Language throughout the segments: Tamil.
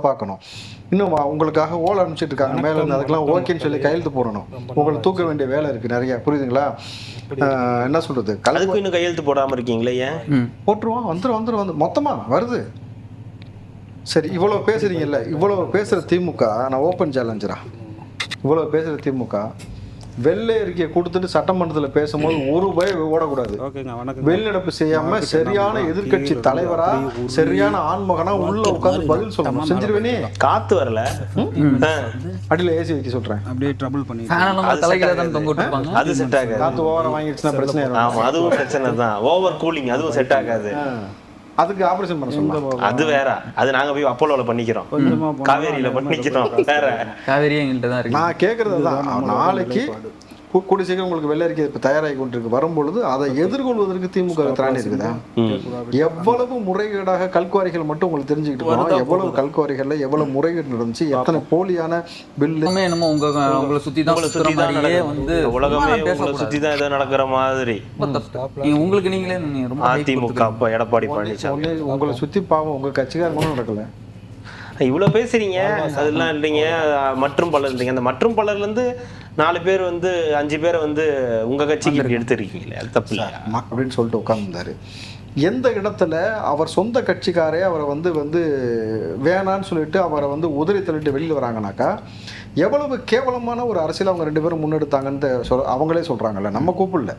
பார்க்கணும். இன்னும் உங்களுக்காக ஓலை அனுப்பிச்சிட்டு இருக்காங்க மேலே இருந்து, அதுக்கெல்லாம் ஓகேன்னு சொல்லி கையெழுத்து போடணும். உங்களை தூக்க வேண்டிய வேலை இருக்குது நிறையா, புரியுதுங்களா? என்ன சொல்கிறது, அதுக்கு இன்னும் கையெழுத்து போடாமல் இருக்கீங்களே, ஏன்? போட்டுருவோம், வந்துடும் மொத்தமாக வருது. சரி, இவ்வளோ பேசுகிறீங்கல்ல, இவ்வளோ பேசுகிற திமுக, நான் ஓப்பன் சேலஞ்சரா, இவ்வளோ பேசுகிற திமுக வெள்ளை அறிக்கையை கொடுத்துட்டு சட்டமன்றத்தில் பேசும்போது ஒரு பய ஓடக்கூடாது. வெளிநடப்பு செய்யாம சரியான எதிர்கட்சி தலைவரா, சரியான ஆண்மகனா உள்ள உட்காந்து பதில் சொல்லணும். செஞ்சிருவேனே. காத்து வரல, அடியில் ஏசி வைக்க சொல்றேன். அப்படியே ட்ரபிள் பண்ணி அது செட் ஆகாது. காத்து ஓவரா வாங்கிடுச்சுன்னா பிரச்சனை. ஆமா, அதுவும் பிரச்சனை தான். ஓவர் கூலிங் அதுவும் செட் ஆகாது. அதுக்கு ஆபரேஷன் பண்ண சொல்லுவாங்க. அது வேற, அது நாங்க போய் அப்போலோல பண்ணிக்கிறோம், காவேரியில பண்ணிக்கிறோம். வேற காவேரியே எங்கள்கிட்ட தான் இருக்கு. நான் கேட்கறது தான், நாளைக்கு கூடி சீக்கிரம் உங்களுக்கு வெள்ளை அறிக்கை இப்போ தயாராகி கொண்டிருக்கு. வரும்பொழுது அதை எதிர்கொள்வதற்கு திமுக திராணி இருக்குதா? எவ்வளவு முறைகேடாக கல்குவாரிகள் மட்டும் உங்களுக்கு தெரிஞ்சுக்கிட்டு போனோம். எவ்வளவு கல்குவாரிகள்ல எவ்வளவு முறைகேடு நடந்துச்சு, எத்தனை போலியான பில்லு. என்னமோ உங்களை சுத்தி தான் வந்து உலகமே உங்களை சுத்தி தான் ஏதோ நடக்கிற மாதிரி. உங்களுக்கு நீங்களே ரொம்ப அதிமுக அப்ப எடப்பாடி பழனிசாமி உங்களை சுத்தி பாவம் உங்க கட்சிக்காரங்களும் நடக்கல. இவ்வளவு பேசுறீங்க, அதெல்லாம் இல்லைங்க. மற்றும் பலர் இல்லைங்க. அந்த மற்றும் பலர்ல இருந்து 4 பேர் வந்து 5 பேரை வந்து உங்க கட்சிக்கு இப்படி எடுத்துருக்கீங்களே, அது தப்பு இல்லை அப்படின்னு சொல்லிட்டு உட்கார்ந்துருந்தாரு. எந்த இடத்துல அவர் சொந்த கட்சிக்காரே அவரை வந்து வேணான்னு சொல்லிட்டு அவரை வந்து உதறி தள்ளிட்டு வெளியில் வராங்கனாக்கா எவ்வளவு கேவலமான ஒரு அரசியல் அவங்க 2 பேரும் முன்னெடுத்தாங்கன்னு அவங்களே சொல்றாங்கல்ல, நம்ம கூப்பிடல.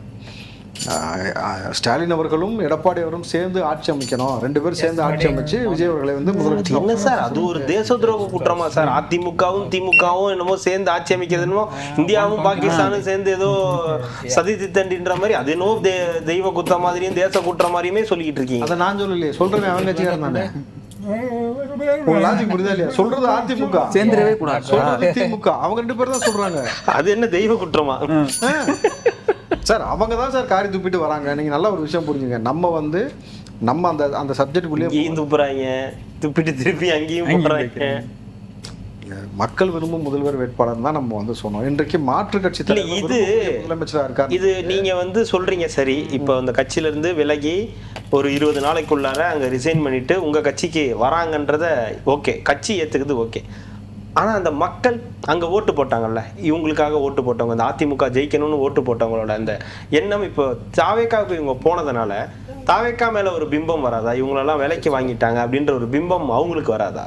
ஸ்டாலின் அவர்களும் எடப்பாடி அவரும் சேர்ந்து ஆட்சி அமைக்கணும், 2 பேரும் சேர்ந்து ஆட்சி அமைச்சு விஜய் அவர்களை வந்து முதலமைச்சர். என்ன சார், அது ஒரு தேச துரோக குற்றமா சார்? அதிமுகவும் திமுகவும் என்னமோ சேர்ந்து ஆட்சி அமைக்கிறது, என்னமோ இந்தியாவும் பாகிஸ்தானும் சேர்ந்து ஏதோ சதி திட்டன்ற மாதிரி, அது என்னவோ தெய்வ குற்றம் மாதிரியும் தேச குற்றம் மாதிரியுமே சொல்லிக்கிட்டு இருக்கீங்க. அதை நான் சொல்லலையே, சொல்றேன் அவங்க கட்சிக்காரன் தானே. புரியுதா இல்லையா? சொல்றது அதிமுக சேர்ந்துடவே கூடாது, சொல்றது திமுக. அவங்க 2 பேரும் தான் சொல்றாங்க. அது என்ன தெய்வ குற்றமா சார்? அவங்க தான் சார் காரி துப்பிட்டு வராங்க. நீங்க நல்ல ஒரு விஷயம் புரிஞ்சுங்க. நம்ம அந்த சப்ஜெக்டுக்குள்ளேயே துப்புறாங்க, துப்பிட்டு திருப்பி அங்கேயும் போடுறாங்க. மக்கள் விரும்பும் முதல்வர் வேட்பாளர் தான் நம்ம வந்து சொன்னோம். இன்றைக்கு மாற்று கட்சி இது முதலமைச்சராக இருக்காரு. இது நீங்க வந்து சொல்றீங்க சரி. இப்போ அந்த கட்சியில இருந்து விலகி ஒரு 20 நாளைக்குள்ளார அங்க ரிசைன் பண்ணிட்டு உங்க கட்சிக்கு வராங்கன்றத ஓகே, கட்சி ஏத்துக்குது ஓகே. ஆனால் அந்த மக்கள் அங்கே ஓட்டு போட்டாங்கல்ல, இவங்களுக்காக ஓட்டு போட்டவங்க, அந்த அதிமுக ஜெயிக்கணும்னு ஓட்டு போட்டவங்களோட அந்த எண்ணம் இப்போ தாவேக்காவுக்கு இவங்க போனதுனால தாவேக்கா மேலே ஒரு பிம்பம் வராதா? இவங்களெல்லாம் விலைக்கு வாங்கிட்டாங்க அப்படின்ற ஒரு பிம்பம் அவங்களுக்கு வராதா?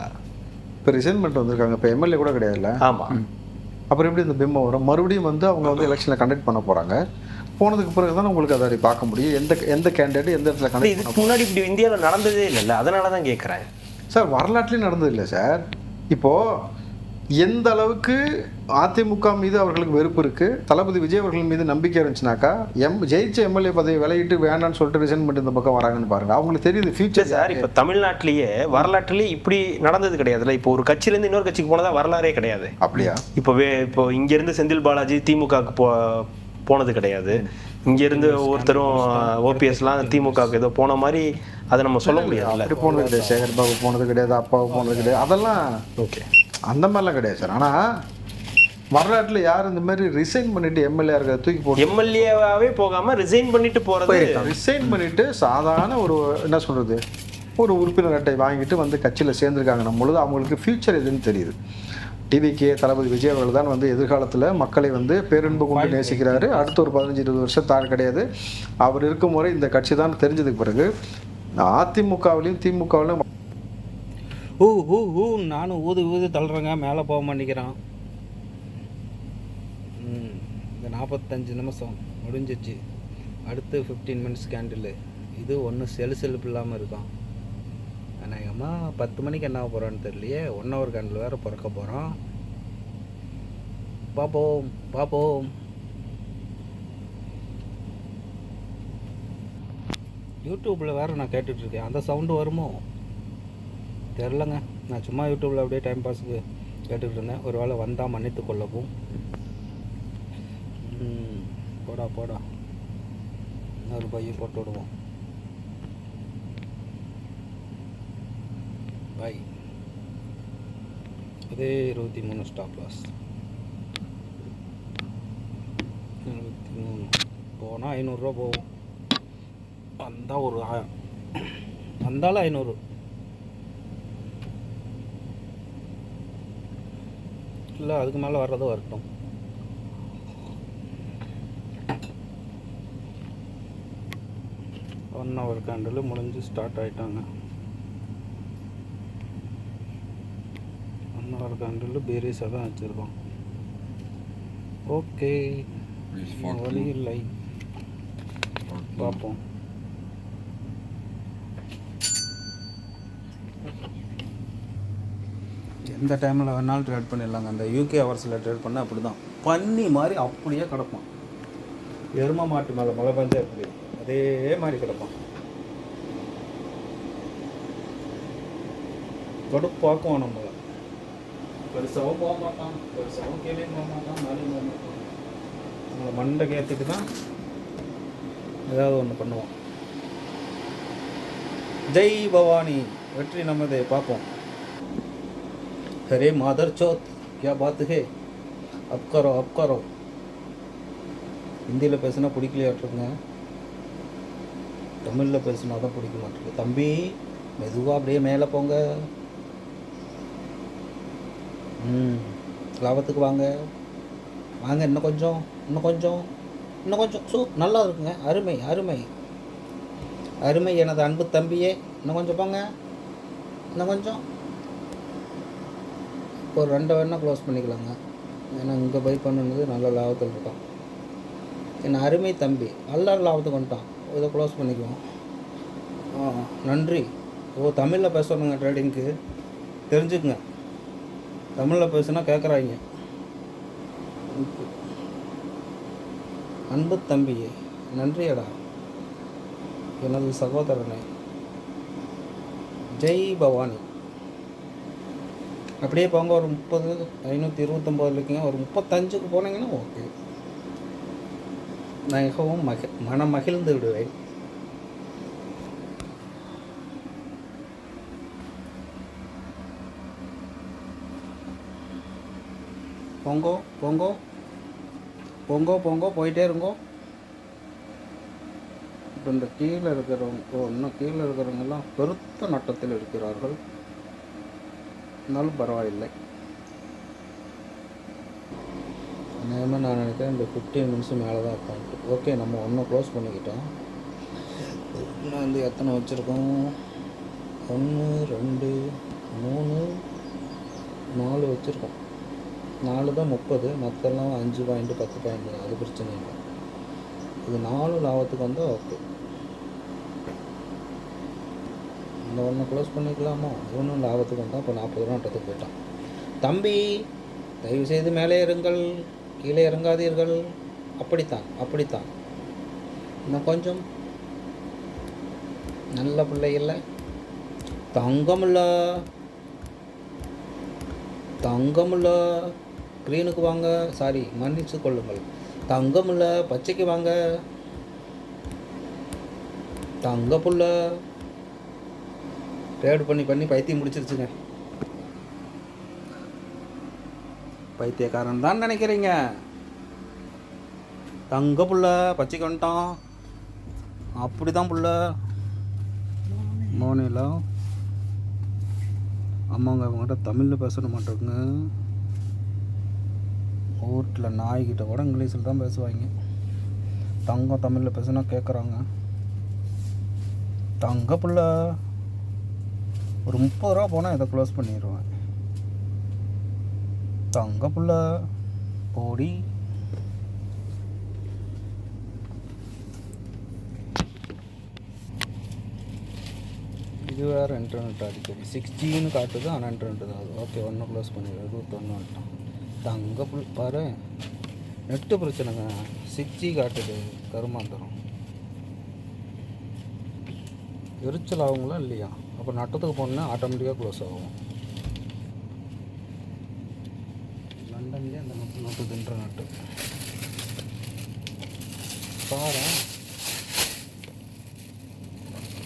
இப்போ ரிசைன் பண்ணிட்டு வந்திருக்காங்க, இப்போ எம்எல்ஏ கூட கிடையாதுல்ல. ஆமாம், அப்புறம் எப்படி இந்த பிம்பம் வரும்? மறுபடியும் வந்து அவங்க வந்து எலெக்ஷனில் கண்டக்ட் பண்ண போகிறாங்க. போனதுக்கு பிறகு தான் உங்களுக்கு அதை பார்க்க முடியும், எந்த கேண்டிடேட் எந்த இடத்துல கண்டக்ட். இதுக்கு முன்னாடி இப்படி இந்தியாவில் நடந்ததே இல்லைல்ல, அதனால தான் கேட்குறேன் சார். வரலாற்றுலேயும் நடந்தது இல்லை சார். இப்போது எந்த அளவுக்கு அதிமுக மீது அவர்களுக்கு வெறுப்பு இருக்குது, தளபதி விஜய் அவர்கள் மீது நம்பிக்கை இருந்துச்சுனாக்கா ஜெயிச்ச எம்எல்ஏ பதவி விலகிட்டு வேண்டான்னு சொல்லிட்டு ரிசைன் பண்ணிட்டு இந்த பக்கம் வராங்கன்னு பாருங்க. அவங்களுக்கு தெரியுது ஃபியூச்சர் சார். இப்போ தமிழ்நாட்டிலேயே வரலாற்றுலேயே இப்படி நடந்தது கிடையாதுல்ல. இப்போ ஒரு கட்சியிலேருந்து இன்னொரு கட்சிக்கு போனதா வரலாறே கிடையாது. அப்படியா? இப்போ இங்கேருந்து செந்தில் பாலாஜி திமுகவுக்கு போனது கிடையாது. இங்கேருந்து ஒவ்வொருத்தரும் ஓபிஎஸ்லாம் திமுகவுக்கு ஏதோ போன மாதிரி அதை நம்ம சொல்ல முடியாது. அப்படி போனது கிடையாது. சேகர் பாபு போனது கிடையாது, அப்பாவுக்கு போனது கிடையாது, அதெல்லாம் ஓகே, அந்த மாதிரிலாம் கிடையாது சார். ஆனால் வரலாற்றில் யார் இந்த மாதிரி ரிசைன் பண்ணிட்டு எம்எல்ஏ இருக்கிறத தூக்கி போட்டு எம்எல்ஏவாகவே போகாமல் ரிசைன் பண்ணிட்டு போகிறது, ரிசைன் பண்ணிட்டு சாதாரண ஒரு என்ன சொல்கிறது ஒரு உறுப்பினர் அட்டை வாங்கிட்டு வந்து கட்சியில் சேர்ந்துருக்காங்கன்னும் பொழுது அவங்களுக்கு ஃபியூச்சர் எதுன்னு தெரியுது. டிவிகே தளபதி விஜய் அவர்கள் தான் வந்து எதிர்காலத்தில் மக்களை வந்து பேரன்பு கொண்டு நேசிக்கிறாரு. அடுத்த ஒரு 15-20 வருஷம் தான் கிடையாது. அவர் இருக்கும் முறை இந்த கட்சி தான் தெரிஞ்சதுக்கு பிறகு அதிமுகவிலையும் திமுகவிலையும் நானும் ஊது தள்ளுறேங்க, மேலே போக மாட்டேங்கிறான். இந்த 45 நிமிஷம் முடிஞ்சிச்சு. அடுத்து 15 மினிட்ஸ் கேண்டில். இது ஒன்றும் செலுப்பு இல்லாமல் இருக்கான். அநேகமா 10 மணிக்கு என்ன போகிறான்னு தெரியலையே. 1 ஹவர் கேண்டில் வேறு பிறக்க போகிறோம். பார்ப்போம். யூடியூப்பில் வேறு நான் கேட்டுட்ருக்கேன், அந்த சவுண்டு வருமோ தெரிலங்க. நான் சும்மா யூடியூப்பில் அப்படியே டைம் பாஸுக்கு கேட்டுக்கிட்டு இருந்தேன். ஒரு வேளை வந்தால் மன்னித்து கொள்ளவும். போடா இன்னொரு பையன் போட்டு விடுவோம். பை. அதே 23 ஸ்டாப் லாஸ். 23 போனால் 500 ரூபா போகும். வந்தாலும் 500. இல்லை அதுக்கு மேலே வர்றதும் வரட்டும். ஒன் ஹவர் கேண்டில் முடிஞ்சு ஸ்டார்ட் ஆகிட்டாங்க. 1 ஹவர் கேண்டில் பேரிஸாக தான் வச்சுருக்கோம். ஓகே, வழி இல்லை, பார்ப்போம். எந்த டைமில் வேணாலும் ட்ரேட் பண்ணிடலாங்க. அந்த யூகே ஹவர்ஸில் ட்ரேட் பண்ணால் அப்படி தான் பன்னி மாதிரி அப்படியே கிடப்பான். எருமை மாட்டு மேலே மழை பெஞ்சா எப்படி அதே மாதிரி கிடப்பான். கடுப்பாக்குவோம் நம்மளை. பெருசாகவும் போக மாட்டான், பெருசாகவும் கீழே போக மாட்டான், மேலேயும் போக மாட்டான். நம்மளை மண்டை ஏற்றிட்டு தான் ஏதாவது ஒன்று பண்ணுவோம். ஜெய் பவானி, வெற்றி நமதே. பார்ப்போம். अरे मादर चौथ क्या बात है, अब करो. ஹிந்தியில் பேசுனா பிடிக்கலையாட்டுருங்க, தமிழில் பேசுனா தான் பிடிக்க மாட்டேங்குது. தம்பி மெதுவாக அப்படியே மேலே போங்க. லாபத்துக்கு வாங்க வாங்க, இன்னும் கொஞ்சம். நல்லா இருக்குங்க. அருமை எனது அன்பு தம்பியே. இன்னும் கொஞ்சம் போங்க, இன்னும் கொஞ்சம். ஒரு 2 வேணால் க்ளோஸ் பண்ணிக்கலாங்க. ஏன்னா இங்கே பை பண்ணுனது நல்ல லாபத்தில் இருக்கான். என் அருமை தம்பி எல்லாரும் லாபத்துக்கு வந்துட்டான். இதை க்ளோஸ் பண்ணிக்குவோம். நன்றி. தமிழில் பேசணுங்க. ட்ரேடிங்க்கு தெரிஞ்சுக்குங்க. தமிழில் பேசுனா கேட்குறாங்க. அன்பு தம்பியே, நன்றியடா எனது சகோதரனே. ஜெய் பவானி. அப்படியே போங்க. ஒரு 30, 529 இருக்குங்க. ஒரு 35க்கு போனீங்கன்னா ஓகே, நான் மிகவும் மனம் மகிழ்ந்து விடுவேன். போங்கோ போயிட்டே இருங்கோ. இப்போ இந்த கீழே இருக்கிறவங்க, இன்னும் கீழே இருக்கிறவங்கெல்லாம் பெருத்த நட்டத்தில் இருக்கிறார்கள். இருந்தாலும் பரவாயில்லை. நேரமாக நான் நினைக்கிறேன் இந்த 15 மினிட்ஸும் மேலே தான் அக்கௌண்ட்டு. ஓகே, நம்ம ஒன்றும் க்ளோஸ் பண்ணிக்கிட்டோம். இன்னும் வந்து எத்தனை வச்சுருக்கோம்? 1 2 3 4 வச்சுருக்கோம். 4 தான் 30, மற்றெல்லாம் 5 பாயிண்ட் 10 பாயிண்ட். அது பிரச்சனை இல்லை. இது 4 லாபத்துக்கு வந்தால் ஓகே. இந்த ஒன்று க்ளோஸ் பண்ணிக்கலாமோ? ஒன்றும் லாபத்துக்கு வந்தால் இப்போ 40 ரூபா நட்டத்துக்கு போயிட்டான். தம்பி தயவுசெய்து மேலே இருங்கள், கீழே இறங்காதீர்கள். அப்படித்தான். இன்னும் கொஞ்சம். நல்ல பிள்ளைகள்ல தங்கமுள்ள க்ரீனுக்கு வாங்க. சாரி, மன்னிச்சு கொள்ளுங்கள். தங்கமுள்ள பச்சைக்கு வாங்க. தங்க புள்ள ட்ரேட் பண்ணி பைத்தியம் முடிச்சிருச்சுங்க. பைத்தியக்காரன் தான் நினைக்கிறீங்க. தங்க புள்ள பச்சைக்கு வந்துட்டான். அப்படி தான் புள்ள. மோனிலா அம்மாங்க அவங்ககிட்ட தமிழில் பேச மாட்டேங்க. வீட்டில் நாய்கிட்ட கூட இங்கிலீஷில் தான் பேசுவாங்க. தங்கம் தமிழில் பேசுனா கேட்குறாங்க. தங்க புள்ள ஒரு 30 ரூபா போனால் இதை க்ளோஸ் பண்ணிடுவேன். தங்க புள்ள போடி. இது வேறு இன்டர்நெட் அடிக்கடி 6Gன்னு காட்டுது, ஆனால் இன்டர்நெட் தான். ஓகே, ஒன்று க்ளோஸ் பண்ணிடுவேன். 21 வந்துட்டான். தங்க புல் பாரு, நெட்டு பிரச்சனைங்க. 6G காட்டுது, கருமாந்திரம். எரிச்சல் ஆகுங்களா இல்லையா? அப்போ நட்டத்துக்கு போனால் ஆட்டோமேட்டிக்காக க்ளோஸ் ஆகும். லண்டன்லேயே அந்த நட்டு இன்டர்நெட்டு பாரு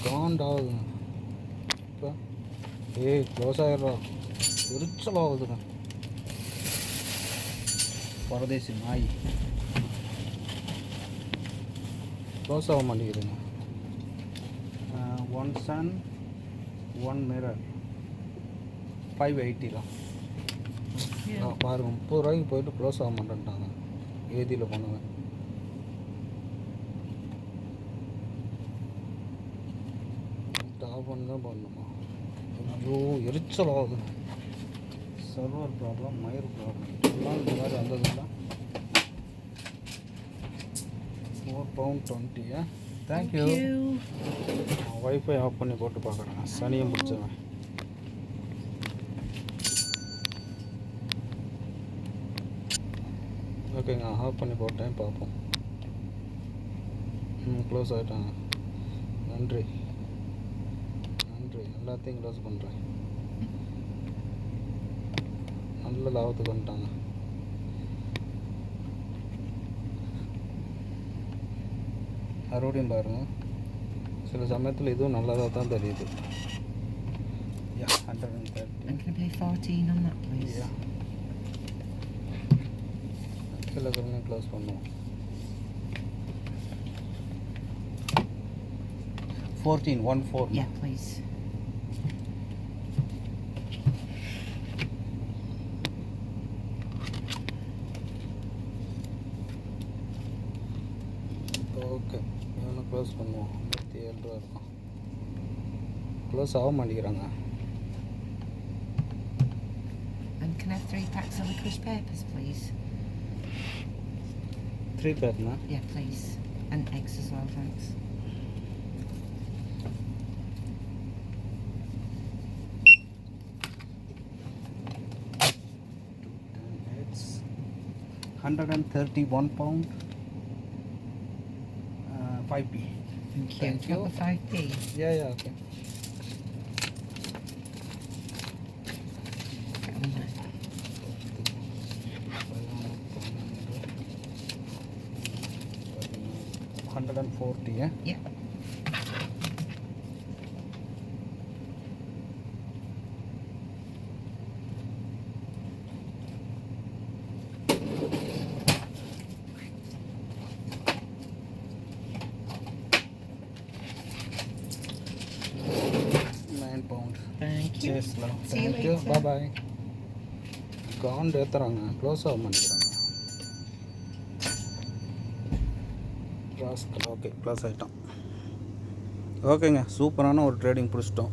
காண்டாகுதுங்க. இப்போ க்ளோஸ் ஆகிடுறா, எரிச்சல் ஆகுதுங்க. பரதேசி நாய் க்ளோஸ் ஆக மாட்டேங்குதுங்க. 1 sun 1 mirror 580 தான். பாருங்க 30 ரூபாய்க்கு போயிட்டு க்ளோஸ் ஆக மாட்டேன்ட்டாங்க ஏதியில் பண்ணுவேன். ஆஃப் பண்ணி தான் பண்ணணுமா? ஐயோ எரிச்சல் ஆகுது. சர்வர் ப்ராப்ளம், மயர் ப்ராப்ளம் எல்லாம் இந்த மாதிரி வந்ததுன்னா £4.20. தேங்க்யூ. வைஃபை ஆஃப் பண்ணி போட்டு பார்க்குறேன். சனியும் பிடிச்சவன். ஓகேங்க, ஆஃப் பண்ணி போட்டேன், பார்ப்போம். க்ளோஸ் ஆகிட்டாங்க. நன்றி நன்றி. எல்லாத்தையும் க்ளோஸ் பண்ணுறேன். நல்ல லாபத்துக்கு வந்துட்டாங்க. மறுபடியும் பாருங்கள், சில சமயத்தில் இதுவும் நல்லதாக தான் தெரியுது. 130. And can I pay 14 on that, please? சில சமயம் க்ளோஸ் பண்ணுவோம். 14. Yeah, please. ஓகே, இவனை க்ளோஸ் பண்ணுவோம். 107 ரூபா இருக்கும். க்ளோஸ் ஆக மாட்டேங்கிறாங்க. And can I have 3 packs of licorice papers, please? 3 பேர்னா? Yeah, please. And eggs as well, thanks. It's £131. 5p. Thank you. Thank you. For 5p. Yeah, okay. $140. Yeah. £9. Thank you. Cheers, love. See you Thank you. later. Bye. காண்ட் ஏற்றுறாங்க, க்ளோஸ் ஆக மாட்டேங்கிறாங்க. ராஸ்கல். ஓகே, க்ளோஸ் ஆகிட்டோம். ஓகேங்க, சூப்பரான ஒரு ட்ரேடிங் பிடிச்சிட்டோம்.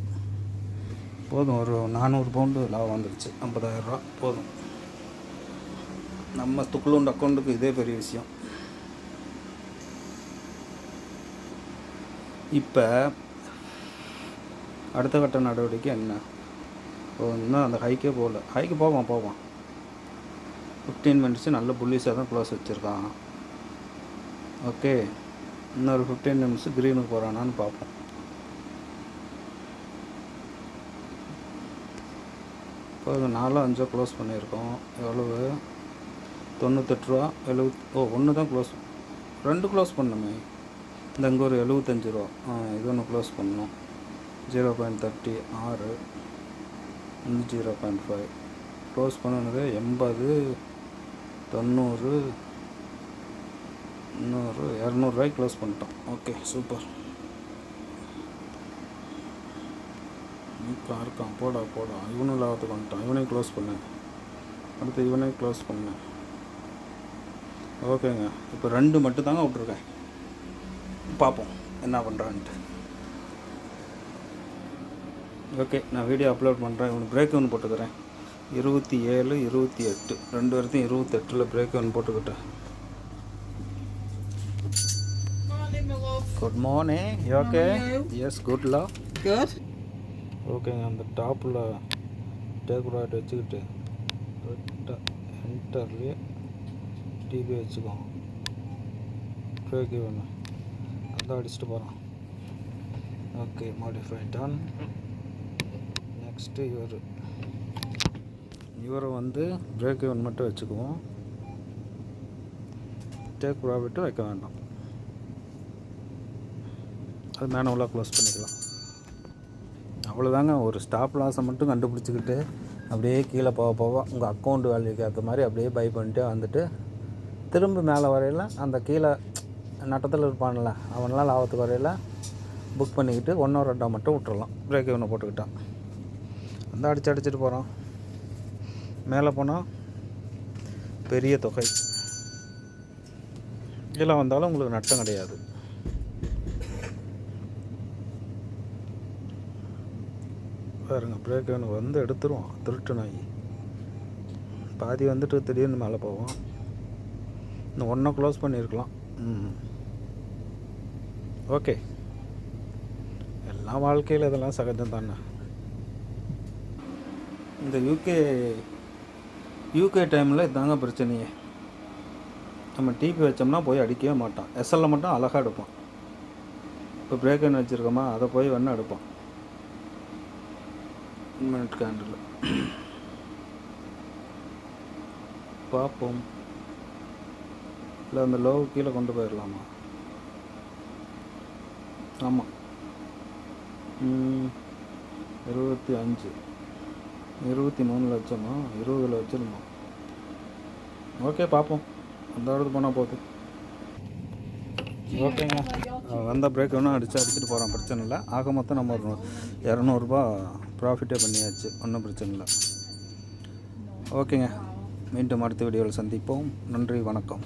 போதும், ஒரு 400 பவுண்டு லாபம் வந்துடுச்சு. 50,000 ரூபா போதும். நம்ம துக்குளுண்டு அக்கௌண்ட்டுக்கு இதே பெரிய விஷயம். இப்போ அடுத்த கட்ட நடவடிக்கை என்ன? இன்னும் அந்த ஹைக்கே போகல. ஹைக்கு போவான் 15 மினிட்ஸு நல்ல புல்லிஸாக தான் க்ளோஸ் வச்சுருக்கான். ஓகே, இன்னொரு 15 நிமிஷம் க்ரீனுக்கு போகிறானான்னு பார்ப்போம். இப்போ 4-5 க்ளோஸ் பண்ணியிருக்கோம். எவ்வளவு? 98 ரூபா. 70. ஒன்று தான் க்ளோஸ், 2 க்ளோஸ் பண்ணணுமே. இந்த இங்கே ஒரு 75 ரூபா. இது ஒன்று க்ளோஸ் பண்ணணும். 0.30. 6. 0.5 க்ளோஸ் பண்ணுனது. 80, 90, 100, 200 ரூபாய்க்கு க்ளோஸ் பண்ணிட்டோம். Okay, super. இருக்கான். போடா. இவனும் லாபத்துக்கு வந்துட்டான். இவனையும் க்ளோஸ் பண்ணேன். அடுத்து இவனையும் க்ளோஸ் பண்ணேன். ஓகேங்க, இப்போ 2 மட்டும் தாங்க விட்ருக்கேன். பார்ப்போம் என்ன பண்ணுறான்ட்டு. ஓகே, நான் வீடியோ அப்லோட் பண்ணுறேன். இவனுக்கு பிரேக் ஒன்று போட்டுக்கிறேன். 27, 28 2 வரைக்கும் 28ல் பிரேக் ஒன்று போட்டுக்கிட்டேன். Good morning. Okay, yes, good love. Good. ஓகேங்க, அந்த டாப்பில் டேக் ப்ராட் வச்சுக்கிட்டு என்டர்லேயே டிபி வச்சுக்கோம். பிரேக் வேணும், அதான் அடிச்சுட்டு போகிறான். Okay, modify ton. நெக்ஸ்ட்டு இவரை வந்து பிரேக் இவன் மட்டும் வச்சுக்குவோம். டேக் ப்ராஃபிட்டும் வைக்க வேண்டாம். அது மேனுவலாக க்ளோஸ் பண்ணிக்கலாம். அவ்வளோதாங்க. ஒரு ஸ்டாப் லாஸை மட்டும் கண்டுபிடிச்சிக்கிட்டு அப்படியே கீழே போக உங்கள் அக்கௌண்ட் வேல்யூக்கு ஏற்ற மாதிரி அப்படியே பை பண்ணிட்டே வந்துட்டு திரும்ப மேலே வரையில் அந்த கீழே நட்டத்தில் இருப்பான்ல அவனெலாம் லாபத்துக்கு வரையில் புக் பண்ணிக்கிட்டு 1 or 2 மட்டும் விட்டுறலாம். பிரேக் இவனை போட்டுக்கிட்டான். அந்த அடிச்சுட்டு போகிறான். மேலே போனால் பெரிய தொகை. கீழே வந்தாலும் உங்களுக்கு நட்டம் கிடையாது. பாருங்க, பிரேக் வந்து எடுத்துருவோம். திருட்டு நாய் பாதி வந்துட்டு திடீர்னு மேலே போவோம். இன்னும் ஒன்றை க்ளோஸ் பண்ணியிருக்கலாம். ஓகே, எல்லாம் வாழ்க்கையில் இதெல்லாம் சகஜம் தானே. இந்த யூகே டைமில் இதாங்க பிரச்சனையே. நம்ம டிபி வச்சோம்னா போய் அடிக்கவே மாட்டான். எஸ்எல்ல மட்டும் அழகாக எடுப்பான். இப்போ பிரேக் என்ன வச்சுருக்கோமா, அதை போய் வேணா எடுப்பான். மினிட் கேண்டில் பார்ப்போம். இல்லை அந்த லோவு கீழே கொண்டு போயிடலாமா? ஆமாம், 25 23 லட்சமா, 20 வச்சிருந்தோம். ஓகே, பார்ப்போம். அந்த இடத்துக்கு போனால் போகுது. ஓகேங்க, வந்த பிரேக் வேணும் அடிச்சுட்டு போகிறோம். பிரச்சனை இல்லை. ஆக மொத்தம் நம்ம ஒரு 200 ரூபா ப்ராஃபிட்டே பண்ணியாச்சு. ஒன்றும் பிரச்சனை இல்லை. ஓகேங்க, மீண்டும் அடுத்த வீடியோவில் சந்திப்போம். நன்றி, வணக்கம்.